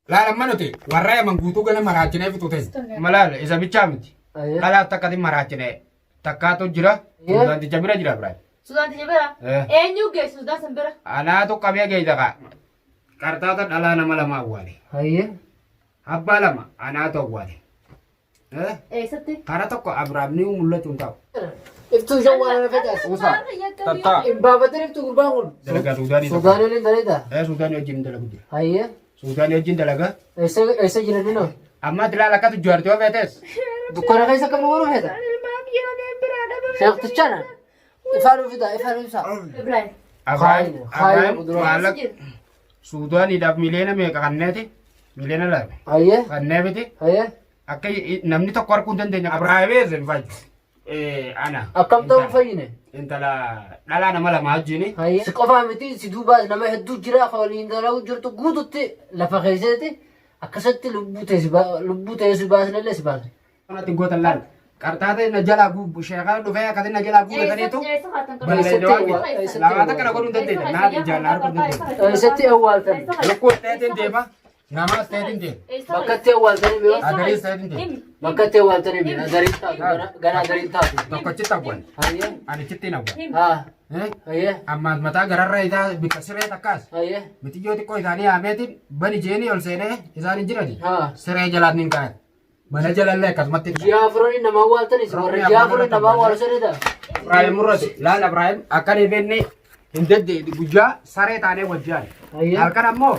لا لما نتي ورايا من قوتو قال مراجعنا في توتين ملال إذا بتشامتي لا لا تكادي مراجعنا تكاتو جرا سودان تجبرا جرا براي سودان تجبرا أنيو جاي سودان سنبرا أنا تو كمية جاي دكا كارتا تدلا نما لما أولي هيا أبا لما أنا تو أولي إيه ستي كارتا كو أبرامني وملا تونتاو افتو جوانا فتاس موسى تتا بابا تريفتو قربان دلقا سوداني سودان اللي دريدا سوداني وجين دلقا جرا هيا سوداني وجين دلقا ايسا جردنا أما تلا لك تجارتي وفتس دكانا كيسا كم نورو هذا شيخ تشانا افعلوا فدا افعلوا فدا إبراهيم أبراهيم مالك سوداني داب ميلينا ميكا كنتي ميلينا لا هيا كنتي هيا أكيد نمني تقار كنتن دنيا أبراهيم إزن فاج أنا أكم توم فيني أنت لا أنا ملا ما جيني هيا سقفا متي سيدوبا نما هدو جرا خالي اندلاو جرتو غودتي لفخيزتي أكست لبوتي سباس لا سباس أنا تقول تلال كارتاته نجلا غو شيخا دفيا كذا نجلا غو كذا لا هذا كنا قولون تدي نا جانار كنا ستي أول تاني يكون تهتين ديما نما تهتين دي بكتي أول تاني بيو أدري تهتين دي بكتي أول تاني بيو أدري تا غنا أدري تا تكو تشتا بون هيا أنا تشتي نبون ها هيا أما متى قرر إذا بكسره تكاس هيا متى يوتي كوي ثاني أمتى بني جيني أول سنة إذا نجرا ها سرعة جلاد نينكار بنا جلاد له كسمتي جافروني نما أول تاني سمر جافروني نما أول سنة ده إبراهيم مراد لا إبراهيم أكان يبني هندد بوجا سرعة تاني وجان هيا هالكن أمو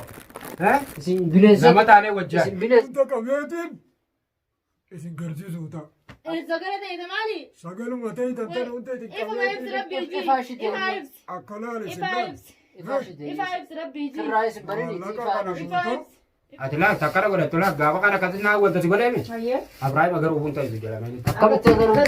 ها سين بنيز زما تاني وجان سين بنيز Inta kabeetin isin garsiisuuta. الزجاجة ده مالي Sagaluma ta'e tantan hunta isin إيه ما يبس kabeetin. ربي يجي إفاشي إيه ما يبس Akkalaal إيه isin ما dhaan. يبس إفاشي إيه ما يبس ربي يجي الرئيس بريني Maallaqa إفاشي kana إيه ما guutuu يبس أتلا تكرر ولا تلا جابا كنا كذا ولا تقول مين هيا إبراهيم أجر وبون تايز جلا مين كم تقدر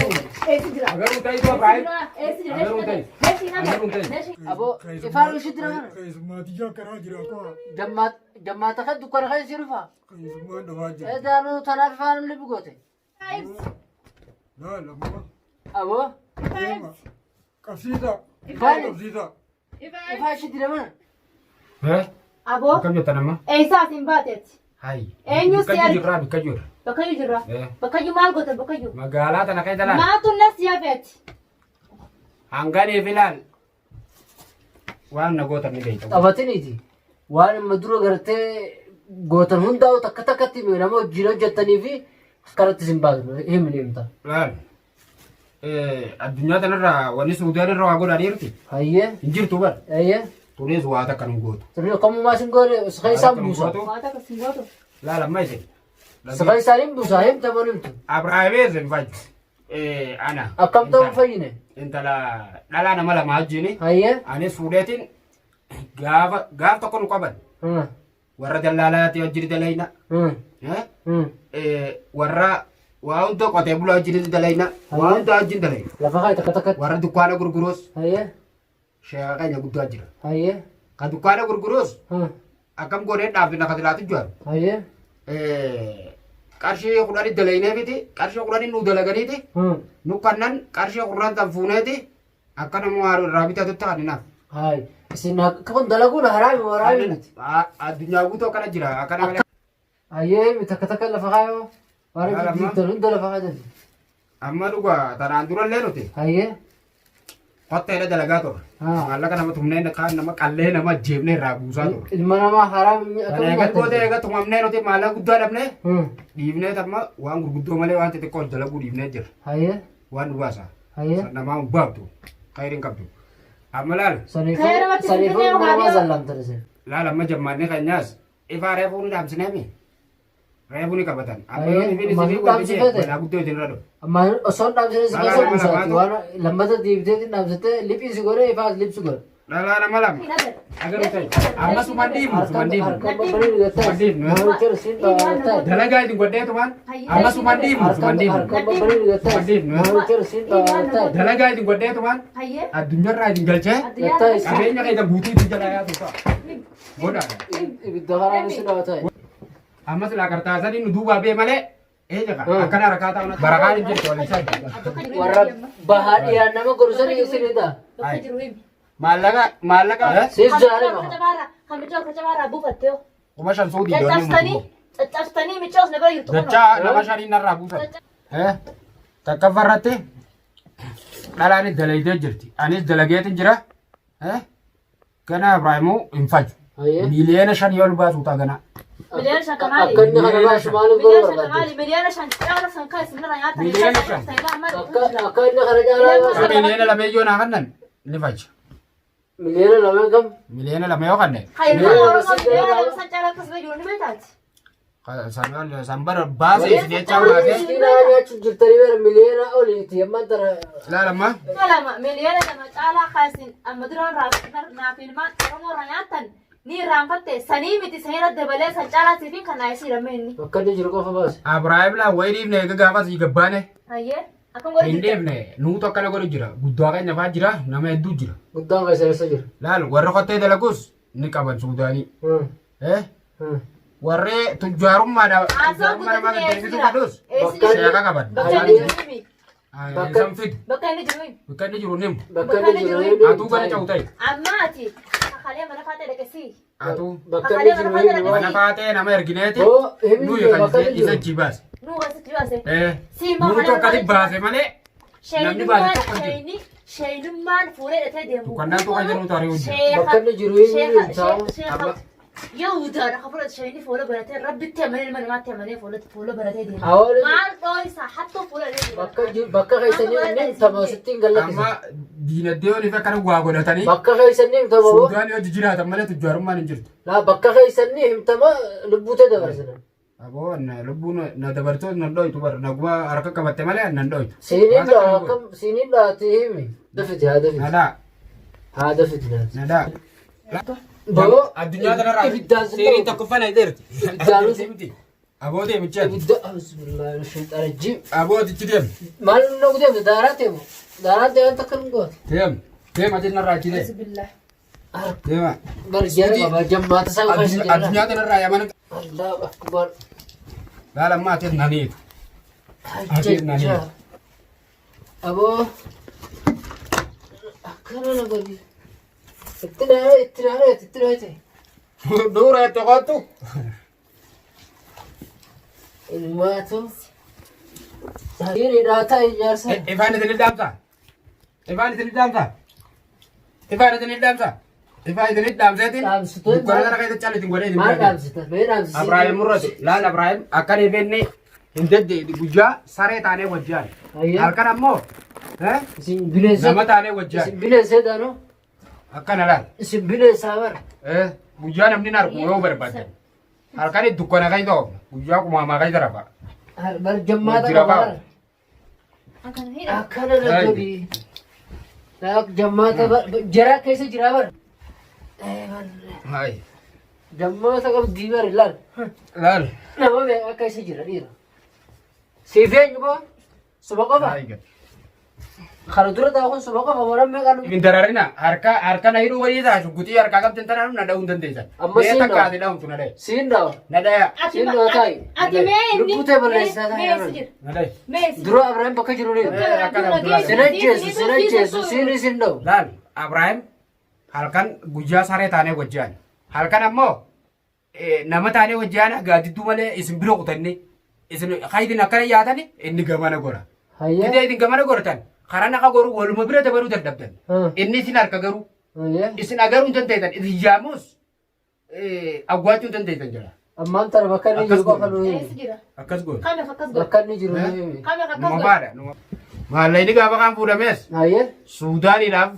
إيه سجرا أجر وبون تايز إبراهيم إيه سجرا أجر وبون تايز ليش أجر وبون تايز أبو إفعلوا شدنا keessummaatiyyaa karaa jira koo جماعة تخد دكان خير يرفع keessummaan dhawaa jira. إذا أنا تنافي فاهم اللي بقوته Laa lamma أبو deema qabsiisa Ifaan. qabsiisa. إفاشي دلما ها أبو كم جت نما إيه ساعتين باتت هاي أينو سيارة. كجور رابي كجور بكيو جرا إيه بكيو مال قلت بكيو مقالات أنا كيدا لا ما تنس يا بيت هنغاني فلان وأنا قوت من بيت أبتني دي وأنا مدرو قرت قوتن هندا وتك تكتي من أما جيرو جتني في كرت سنبال هي من يمتا لا الدنيا تنرى ونسودان الروا أقول أديرتي هيا إنجير توبر هيا تونيز واتا كانوا قوت ترى كم ما سنقول سخي سام بوسا واتك سنغوتو لا لا ما يصير سخي سالم بوسا هم تمانيم تو أبراهيم إزن فاج أنا أكم توم فيني انت لا انا ملا ما جيني هيا انا سودتين غاف تكون قبل ورا دلالات يجري دلينا ها ورا وانت قتبلا يجري دلينا وانت اجين دلينا لفخاي تك تك ورا دكان غرغروس هيا شيخا يغدو اجرا هيا كدكان غرغروس اكم غوري دافنا كدلات جوار هيا قرشي قراني دلينا بيتي قرشي قراني نو دلغنيتي نو كنن قرشي قران تنفونيتي اكن موار رابطه تتانينا هاي سينا كون دلقون هراي وراي الدنيا غوتو كان جرا اكن هيا تك تك لفخاي وراي لا، جديد ما. تلون دلفخاي amma dhuga tanaan dura illee nuti هيا qotteedha dalagaa ture maallaqa nama tumnee kaan nama qallee nama jeebnee irraa buusaa ture ilma namaa haram kana eegat gootee eegat tumamnee nuti maallaqa guddaa dhabnee dhiibnee tamma waan gurguddoo malee waan xixiqqoo dalaguu dhiibnee jira هيا waan dhugaasa هيا namaa baabdu khayriin qabdu amma laal سنيفو خير ما تسمعني سنيفو يا ما غادي. زلم ترسل laal amma jammaannee keenyaas ifaa reefuu ni dhaamsineemi reefuu ni qabatan amma Ayee, yoo ifin maal isinii dhaamsifate? waliin balaa guddoo isin radhu amma osoo dhaabsine si Mala, keessa mala, buusaati mala. waan lammata diibdeeti dhaabsite liphii si godhe ifaas lip si godhe dhalaa nama lama agaruu ta'e amma suman dhiibu suman dhiibu harkaan babbarii dhigattee Mandib, no? maalichar siin dhaabatae dalagaa isin godhee tumaan amma suman dhiibu suman dhiibu harkaan babbarii dhigattee Mandib, no? maalichar siin dhaabatae dalagaa isin godhee tumaan هيا addunyaarraa isin galchee gattee isin qabeenya keessa guutuu isin jalaa yaatu ta'a godhaadha ibidda karaan si dhaabatae amma silaa kartaasanii nu duubaa bee malee eejaqa akkana harkaa ta'u barakaan hin jirtu waliin isaa warra bahaa dhiyaan nama gorsan isinidha maallaqa siis jaare baha كجبارة كجبارة بوفتيو kuma shan suudii caccabsitanii michoos na bira jirtu kunoo. Dachaa nama shanii narraa buusan. Takkaffaa irratti dhalaanis dalaydee jirti. Anis dalageetin jira. Gana Ibraahimuu hin faju. Miliyoona 5 ol baasuu ta'a gana. Miliyoona 5 kamaali? Akka inni kana baasu maaliif Miliyoona 5 barbaadde? kamaali? Miliyoona 5 caala san kan isin irraa nyaatan. Miliyoona 5. Akka inni kana caalaa baasu. Miliyoona 2 yoo naa kannan ni faja. Miliyoona lama kam? Miliyoona 2 yoo kanne. Ilmaan Oromoo miliyoona 2 san caala akkasuma jiru ni beektaati. San bara baasee isin jechaa baasee. Miskiinaa nyaachuuf jirtanii bara miliyoona oliiti ammaan tana. Ilaalama. Kalama miliyoona 2 caalaa kaasin amma duraan naaf ilmaan Oromoo irraa nyaatan ni irraanfatte sanii miti sanirra dabalee san caalaa siifin kan naayisii dhamme inni. Akka inni jiru qofa baase. Ibraahim laa wayi dhiifne egaa gaafas gabbaane. Hayyee akkam godhu Hin dhiifne nuutu akkana godhu jira. Guddaa keenya fa'aa jira nama hedduu jira. Guddaan keessa eessa jira? Laal warra qottee dalagus ni qaban Suudaanii. Warri tujjaarummaadha. Tujjaarummaa namaa kan deebisuu qabdus. Seeqa qaban. bakka inni jiru himi. Isaan fidu. Bakka inni jiru himi. Bakka inni jiru nimu. Bakka inni jiru Atuu gana ca'u ta'e. Amma ati kakalee mana faatee dhaqesii. Atuu bakka inni jiru mana faatee nama ergineeti. Oo himi Nuyi bakka kan inni isa jiru. jibaase. Nuu asitti baase. Nuutu akkati baase malee. Namni baase tokko hin jiru. Sheenummaan fuudhee dhatee deemu. Tukkannaan tokko jiru tarii hojii. Bakka inni jiru himi taa'u. Yahudaadha ka fudhate sheenii fuula baratee rabbitti amanee ilma namaatti amanee fuula baratee deema. Hawaale Maal dhoo isaa hattoo fuula bakka keessanii inni tamasittiin gallakkisa. Amma diinagdee waliif akkana waa godhatanii. Bakka keessanii himtama boo. Suudaan hojii jiraatan malee tujjaarummaan hin jirtu. Laa bakka keessanii himtama lubbuu ta'e dabarsan. Aboo lubbuun na dabartoota nan dhoytu bara naguma harka qabatte malee nan dhoytu. Siiniin dhaati himi. Dafiti haa dafiti. Nadaa. Haa dafiti naati. Nadaa. Boo Addunyaa kanarraa ibiddaan seeriin tokkoffaan ideerti. Ibiddaan Aboo deemichaa. ibidda bismillaahi shayxaana jiim. Aboo tichi deem. Maal nu deemte daaraa deemu. Daaraa deeman takka nu goota. Deem. Deem ati narraa achi deem. Bismillah. Deema. Barjaa qaba jammaata isaa keessa jira. Addunyaa kanarraa yaman. Allahu akbar. Laala ammaa ati naniitu. Ajjechaa. Aboo akkana na godhi. Itti dhaate. Duura itti qottu. Ilmaatu. Hiriin dhaataa ijaarsa. Ifaan isin iddaamsa. Ifaan isin iddaamsa. Ifaan isin iddaamsa. Ifaan isin iddaamseetiin. Dhaamsitoon Dukkana kana keessa callitiin godhee isin maal bira. dhaamsita? Mee dhaamsisiin. Abrahaam murrate. Laal Abrahaam akkan eebenne hin deddeebi'u guyyaa saree taanee wajjaan. Ayyaa. Halkan ammoo Isin bineensa. nama taanee wajjaan. Isin bineensa daanoo. Akkana laal. Isin bineensaa bara. Guyyaa namni narku yoo barbaadde. Halkan dukkana kan ta'u guyyaa kumaamaa kan jirafa. Bar jammaata Jira qaba. ba'a. Akkana hidha. Akkana na godhi. Jammaata jaraa keessa jira bara. Hai. Jammaata qabdii bara ilaal. Laal. Nama meeqa keessa jira dhiira. Siif eenyu boo? Suba qofa. Hai. Kana dura taa'u kun suba qofa warra meeqa nu. Ibin dararina harka na hidhuu wayii ta'a shuggutii harkaa qabdan tanaan na dha'uu hin dandeessan. Amma siin takka dhawu. ati dha'umtu na dha'e. Siin dhawa. Na dha'e. Siin dhawa taa'i. Ati mee inni. Lubbuu ta'e balleessaa taa'e Mee jiran. jira. Na dha'e. Mee Dura Abrahaam bakka jiru ni. Sin ajjeesu siin isin dhawu. Laal Abrahaam halkan guyyaa saree taanee wajjaan. Halkan ammoo nama taanee wajjaan gaadidduu malee isin bira kutanne isin haydin akkana yaatani inni gamana gora. Hayya. Gidee isin gamana goratan karaa naqa goru waluma bira dabaluu dadhabdan. Inni isin harka garuu Hayya. isin agaruu hin dandeessan isin yaamus awwaachuu hin dandeessan jira. Ammaan tana bakka inni jiru qofa nu Eessa himi. jira? Akkas goon. Kamiif akkas godha? Bakka inni jiru nu himi. Kamiif akkas Numa godha? baadha. Maallayni gaafa kan fuudhames Hayya. Suudaaniidhaaf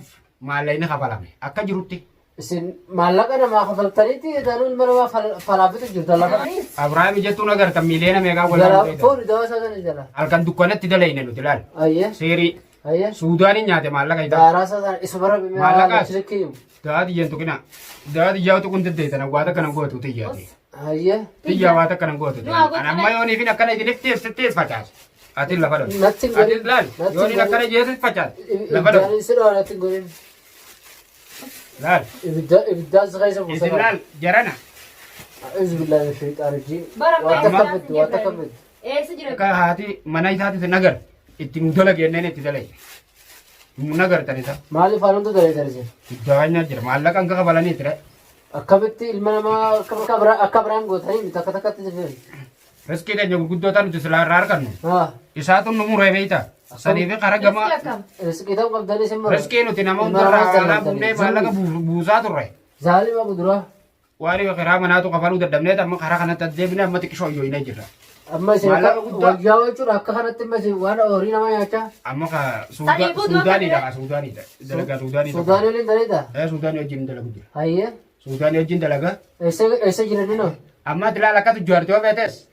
maallayni kafalame akka jirutti. Isin maallaqa namaa kafaltaniiti danuun mana falaafitu jirta lafa. Abrahaam jettuun agartan miliyoona meeqaa Jala walaa fooni dawasa kana jala. halkan dukkanatti dalayne nuti laal. Hayya. Seerii Hayya. Suudaaniin nyaate maallaqa isaa. Daarasa sana isa bara Maallaqaas. kiyyum. Daadhi yen tuqina. Daadhi yaa'u tuqun deddeetan waata kana gootu xiyyaate. Hayya. Xiyyaa waata kana gootu. Anamma yoonii fi akkana idiniif tees facaas. Ati lafa dhofu. Natti hin Ati godhin. laal yooniin akkana jeesis facaas. Lafa dhofu. Ibidaan isi dhaa natti hin godhin. Laal Ibiddaan si keessa isin buusa. laal jarana. A'uuzu billahi min shayxaani rajiim. Bara Wanta meeqa kabbaddu wanta kabbaddu. Eessa jira? Akka haati mana isaati isin agar itti nu dala genneen itti dalay. Nu nagartan isa. Maaliif haalumtu dalee darje? Iddoo jira maallaqa hanga kabalanii ture. Akkamitti ilma namaa akka biraan gootanii takka takkatti tafeeri. Riskii keenya gurguddootaan nuti silaa irraa argannu. Haa. Isaatu nu muree beeyta. Sanii fi karaa gama Riskii ta'uu qabdanii sin mura. riskii nuti nama hundarraa alaa bunnee maallaqa buusaa turre. Zaalima kuduraa. Waan karaa manaatu kafaluu dadhabneet amma karaa kanatti adeemnee amma xiqqishoo iyyooyinee jirra. Amma isin wayyaa jechuudha akka kanatti immas waan horii nama nyaachaa. Amma ka Suudaaniidha Suudaaniidha. Dalagaa Suudaaniidha. Suudaanii waliin daleeta. Suudaanii wajjin dalagu jira. Hayyee. Suudaanii wajjin dalagaa. Eessa jira dinoo? Amma dilaala akkatu jaartoo feetes.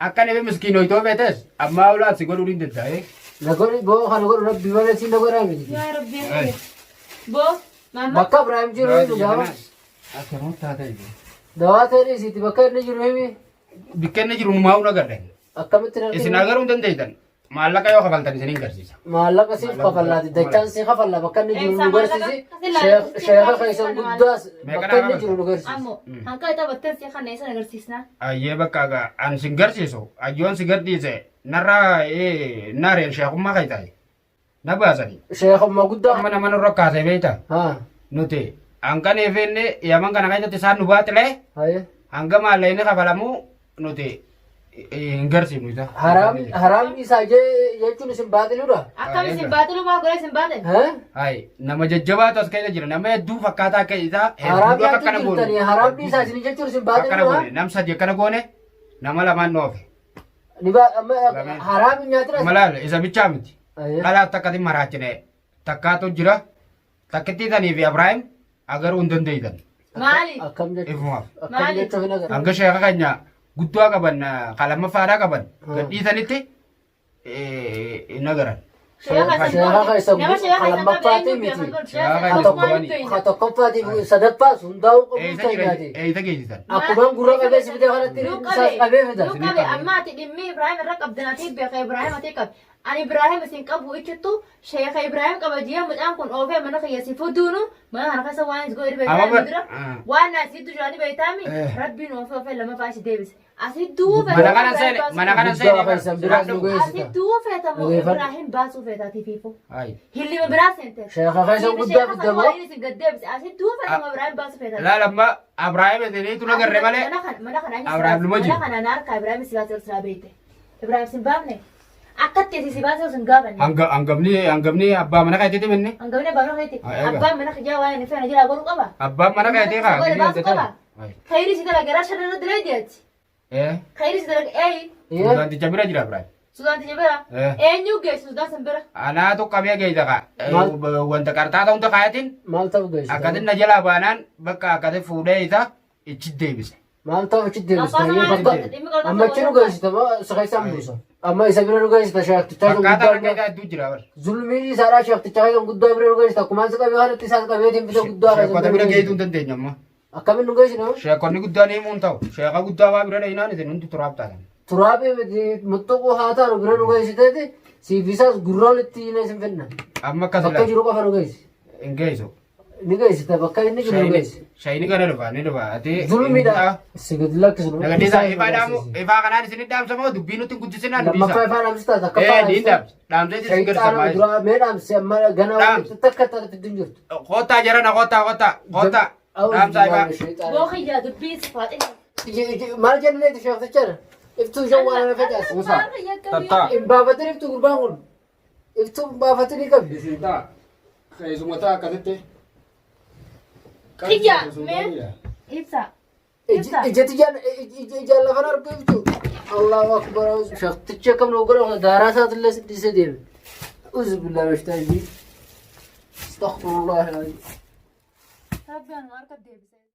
Akka nefe miskiinoytoo feetes. Amma ulaat si godhuu ni danda'e. Nagoni boo kana godhu rabbi malee si nagodhaa miti. Yaa rabbi. Boo mama. Bakka Ibrahim jiru himu gaafa. Akkamitti taatee Dawaa ta'ee isiiti bakka inni jiru himi. bikka inni jiru numaa una garre. Akkamitti Isin agaruu hin dandeeytan. Maallaqa yoo kafaltan isiniin garsiisa. maallaqa siif kafallaati dachaan si kafalla bakka inni jiru nu garsiisi sheeka keessan guddaas bakka inni jiru nu garsiisi. Ammoo hanqa taphattee si kan eessa agarsiisna. Ayyee bakka agaa an sin garsiisu ayyoon si gadhiise narraa nareen sheekummaa kay taa'e. Na baasanii. Sheekummaa guddaa. Amma nama nurra kaasee beeyta. Haa. Nuti hanqan eefenne yaman kana keessatti isaan nu baaxilee Hayyee. hanga maallaqni kafalamuu nuti hin garsiifnu isa. Haraamni isaa jechuun isin baaxiludha. Akkam isin baatilu maa godhe isin baate. Hai nama jajjabaatu as keessa jira nama hedduu fakkaataa akka isaa Haraamni hedduu akka jirtanii haraamni isaa isin jechuun isin akkana baaxiludha. goone nam sadi akkana goone nama lamaan noofe. Haraamni nyaatira. Malaala isa bichaa miti. Hayyee. Dhalaaf takkatti maraachine takkaatu jira takkitti tanii fi Ibrahim agaruu hin dandeeytan. Maali? Akkam jechuun. Ifumaaf. Akkam jechuun hin agarra. Hanga sheeka keenya guddaa qaban qalama faadaa qaban gadhiisanitti hin agaran. Sheeka keessan qalammaffaatii miti. Ka tokkoffaatiif sadaffaas hundaa'uu qabu teenyaati. Eeyita geessisan. Akkumaan gurra qabee si fidee kanatti isaas qabee fida. Luqabe amma ati dhimmi Ibrahim irra qabdanatii beeka Ibrahim ati qabe. Ani Ibrahim isin qabu ichittu sheeka Ibrahim qaba jiya mucaan kun oofee mana keessa fuduunu mana kana keessa waan isgoo irra beekaa dura waan asii dujaani beektaami rabbiin oofee lama faasi deebise. Asii duufe Mana kana seene. asii duufe tamoo Ibrahim baasuu feetaati fiifu. Hai. Hilli biraa seente. Sheeka keessan guddaa fiddamoo. Isin gaddeebise asii duufe tamoo Ibrahim baasuu feetaati. Laalamma Ibrahim isiniitu nagarre malee. Abrahaam luma jiru. Mana kanaan harka Ibrahim si baasee osoo beekte. Ibrahim sin baafne. Akkatti si baasee osoo hin gaafanne. Hangafni abbaa mana keetiiti minni. Hangafni abbaa mana keetiiti. Abbaan mana kijaa waan hin feene jira godhuu qaba. Abbaan mana keetii kaa. Godhe baasuu qaba. Khayri si dalaga gara sharra dilee deetti. Khayri si dalaga Suudaanticha bira jira Ibrahim. Suudaanticha bira. Eenyu geessu Suudaan san bira. Anaatu qabee geeyta kaa. Wanta qarxaata hunda kaayatiin. Maal ta'u geessisa? Akkatin na jalaa baanaan bakka akkatin fuudhee isa ichi deebise. Maal ta'u achi deebista? Amma achi nu geessita isa keessan buusa. Amma isa bira nu geessita sheektichaa kan Fakkaataa guddaa. rakkeetaa hedduu jira bar. Zulmiin isaadhaa sheektichaa kan guddaa bira nu geessita. Akkuma isa qabee kanatti isaas qabeetiin bisa guddaa Sheekota bira geetuu hin dandeenye amma. Akkamiin nu geessina? Sheekonni guddaan himuun hin ta'u. Sheeka guddaa waa bira dhahinaan isin hundi turaaf taatan. Turaabee miti muxuquu haa taanu bira nu geessiteeti siif isaas gurra walitti hina isin fenna. Amma akkas Bakka jiru qofa nu geessi. hin geessu. Ni geessita bakka inni jiru nu geessi. Shayini kana dhufa ni dhufa. Ati Zulmiidha. Si gadi lakkisnu. Nagaddiisa ifaa dhaamu ifaa kanaan isin dhaamsa moo dubbii nutti hin guddisinaan Lammaffaa ifaan dhaamsistaas akka Niin dhaamsa. Dhaamsee isin Shayxaana garsamaa. dura mee dhaamsi amma ganaa walitti takka taate fidduun jirtu. Kootaa jarana kootaa. Dhaamsa ifaa. Booqiyyaa dubbii sifaaxee. Maal jenneeti sheektichaadha? Iftuu isheen waan ana facaas. Tattaa. Hin baafatin iftuu gurbaan kun. Iftuu hin baafatinii qabdi. Isin ta'a. Keessumataa akkasitti. Xiyyaa mee ibsa. Ijaan lafan argu iftuu. Allahu akbar. Sheekticha kam nu godha daaraa isaatillee siddisee deeme. Uzu billah rashtaa inni. Astaghfirullah. Rabbi anu harka deebise.